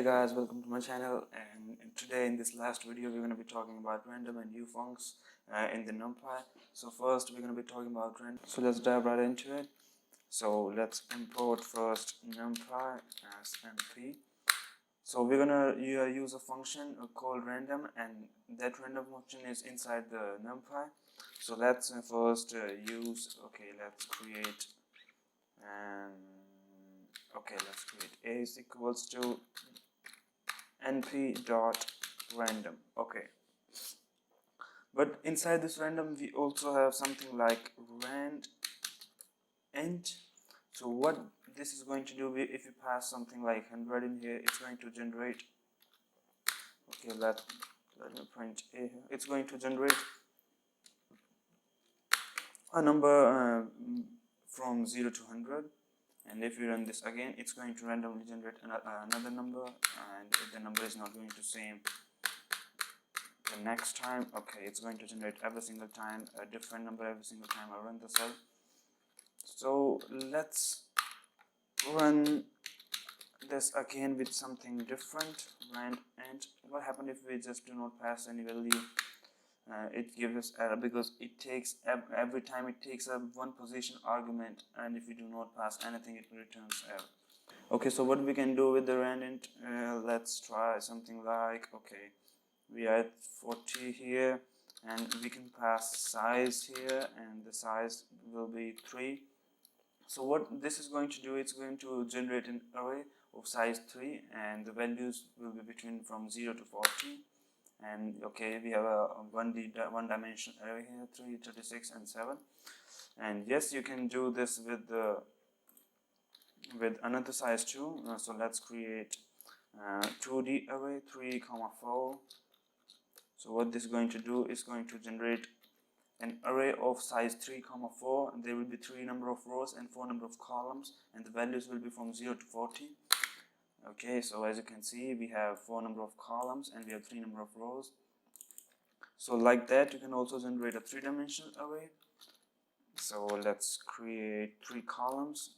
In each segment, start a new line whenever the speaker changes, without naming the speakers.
Hey guys, welcome to my channel, and today in this last video we're going to be talking about random and new functions in the NumPy. So first we're going to be talking about random, so let's dive right into it. So let's import first NumPy as np. So we're going to use a function called random, and that random function is inside the NumPy. So let's first let's create let's create a is equals to np dot random. Okay, but inside this random we also have something like rand int. So what this is going to do, if you pass something like 100 in here, it's going to generate, okay, let me print a here. It's going to generate a number from 0 to 100, and if you run this again, it's going to randomly generate another number, and if the number is not going to same the next time, okay, it's going to generate every single time a different number every single time I run the cell. So let's run this again with something different, rand int. What happens if we just do not pass any value? It gives us error because it takes every time it takes a one position argument, and if you do not pass anything, it returns error. Okay, so what we can do with the rand int, let's try something like, okay, we are at 40 here, and we can pass size here, and the size will be 3. So what this is going to do, it's going to generate an array of size 3, and the values will be between from 0 to 40. And okay, we have a one dimensional array here, 3, 36 and 7. And yes, you can do this with another size too. So let's create 2D array 3, 4. So what this is going to do is going to generate an array of size 3, 4, and there will be 3 number of rows and 4 number of columns, and the values will be from 0 to 40. Okay, so as you can see, we have 4 number of columns and we have 3 number of rows. So like that, you can also generate a 3-dimensional array. So let's create 3 columns.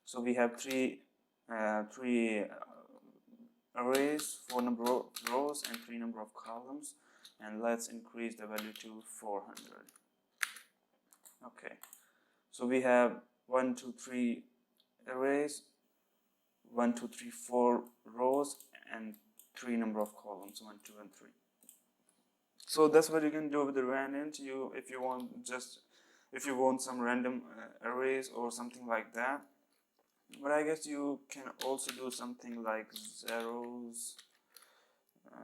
So we have three arrays, 4 number of rows and 3 number of columns, and let's increase the value to 400. Okay, so we have 1, 2, 3 arrays, 1, 2, 3, 4 rows, and 3 number of columns, 1, 2, and 3. So that's what you can do with the rand int. If you want some random arrays or something like that. But I guess you can also do something like zeros,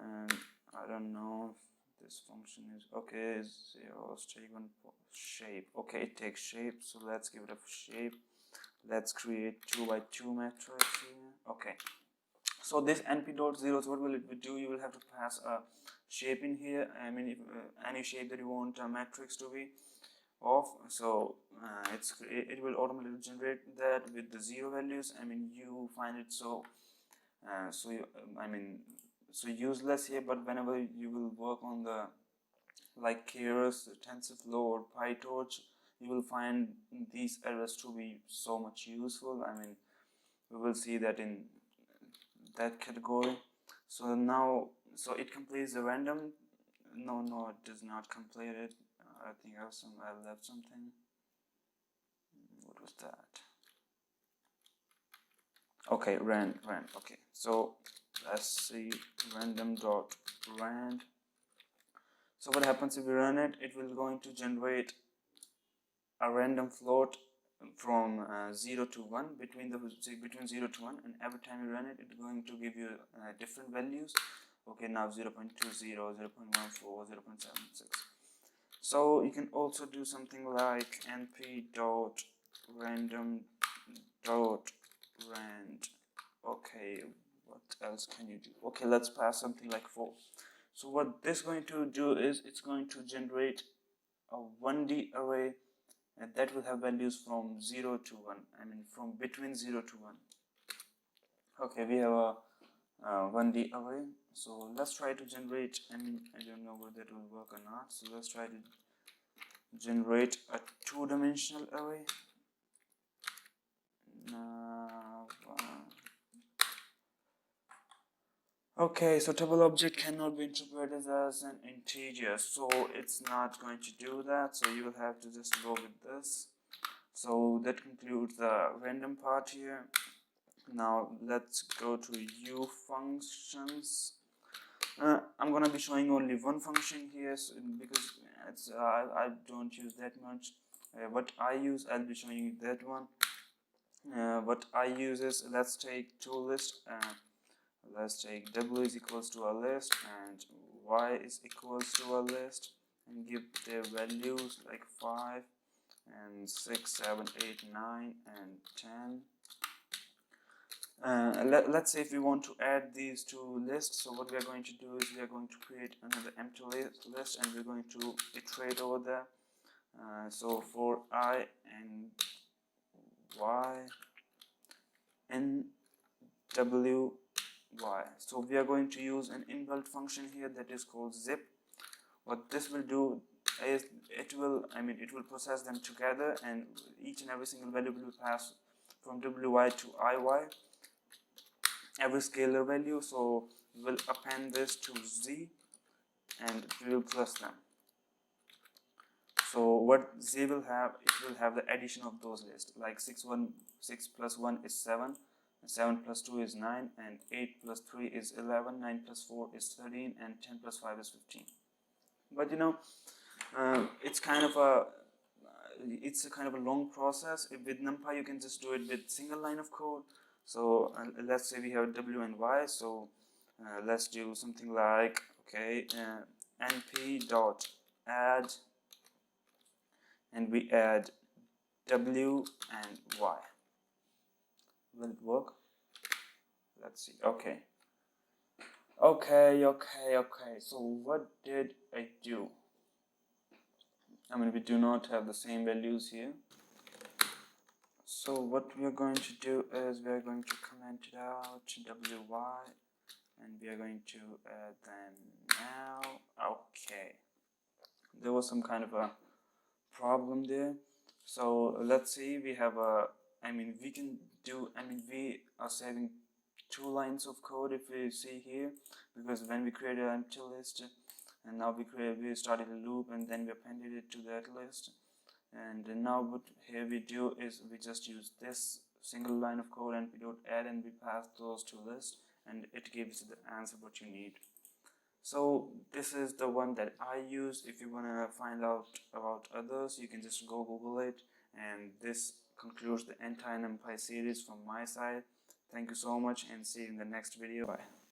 and I don't know if this function is okay. Zeros take one shape. Okay, it takes shape, so let's give it a shape. Let's create 2 by 2 matrix here. Okay, so this np.zeros, what will it do? You will have to pass a shape in here. I mean, if, any shape that you want a matrix to be of. So it will automatically generate that with the 0 values. I mean, you find it so useless here, but whenever you will work on the like Keras, TensorFlow or PyTorch, you will find these arrays to be so much useful. I mean, we will see that in that category. So now, so it completes the random. No, it does not complete it. I think I left something. What was that? Okay, rand. Okay, so let's see, random.rand. So what happens if we run it? It will going to generate a random float from 0 to 1, between 0 to 1, and every time you run it, it's going to give you different values. Okay, now 0.20, 0.14, 0.76. So you can also do something like np.random.rand. Okay, what else can you do? Okay, let's pass something like 4. So what this is going to do is it's going to generate a 1D array, and that will have values from 0 to 1. I mean, from between 0 to 1. Okay, we have a 1D array. So let's try to generate, I mean, I don't know whether that will work or not. So let's try to generate a 2-dimensional array. Okay, so tuple object cannot be interpreted as an integer, so it's not going to do that, so you will have to just go with this. So that concludes the random part here. Now let's go to U functions. I'm gonna be showing only one function here, so because it's I don't use that much. What I use, I'll be showing you that one. What I use is, let's take two lists. Let's take w is equals to a list and y is equals to a list, and give their values like 5 and 6, 7, 8, 9 and 10. Let's say if we want to add these two lists, so what we are going to do is we are going to create another empty list and we're going to iterate over there. So for I and y and w y, so we are going to use an inbuilt function here that is called zip. What this will do is it will process them together, and each and every single value will pass from wy to iy, every scalar value. So we'll append this to z and we will plus them. So what z will have, it will have the addition of those lists, like 6 plus 1 is 7, 7 plus 2 is 9, and 8 plus 3 is 11, 9 plus 4 is 13, and 10 plus 5 is 15. But it's kind of a long process. With NumPy you can just do it with single line of code. So let's say we have w and y, so let's do something like, okay, np dot add, and we add w and y. Will it work? Let's see. Okay, so what did I do? We do not have the same values here. So what we are going to do is we are going to comment it out wy, and we are going to add them now. Okay, there was some kind of a problem there. So let's see, we have a we are saving 2 lines of code if we see here, because when we created an empty list and now we started a loop and then we appended it to that list. And now what here we do is we just use this single line of code and we don't add, and we pass those to list, and it gives the answer what you need. So this is the one that I use. If you want to find out about others, you can just go Google it. And this concludes the entire NumPy series from my side. Thank you so much, and see you in the next video. Bye.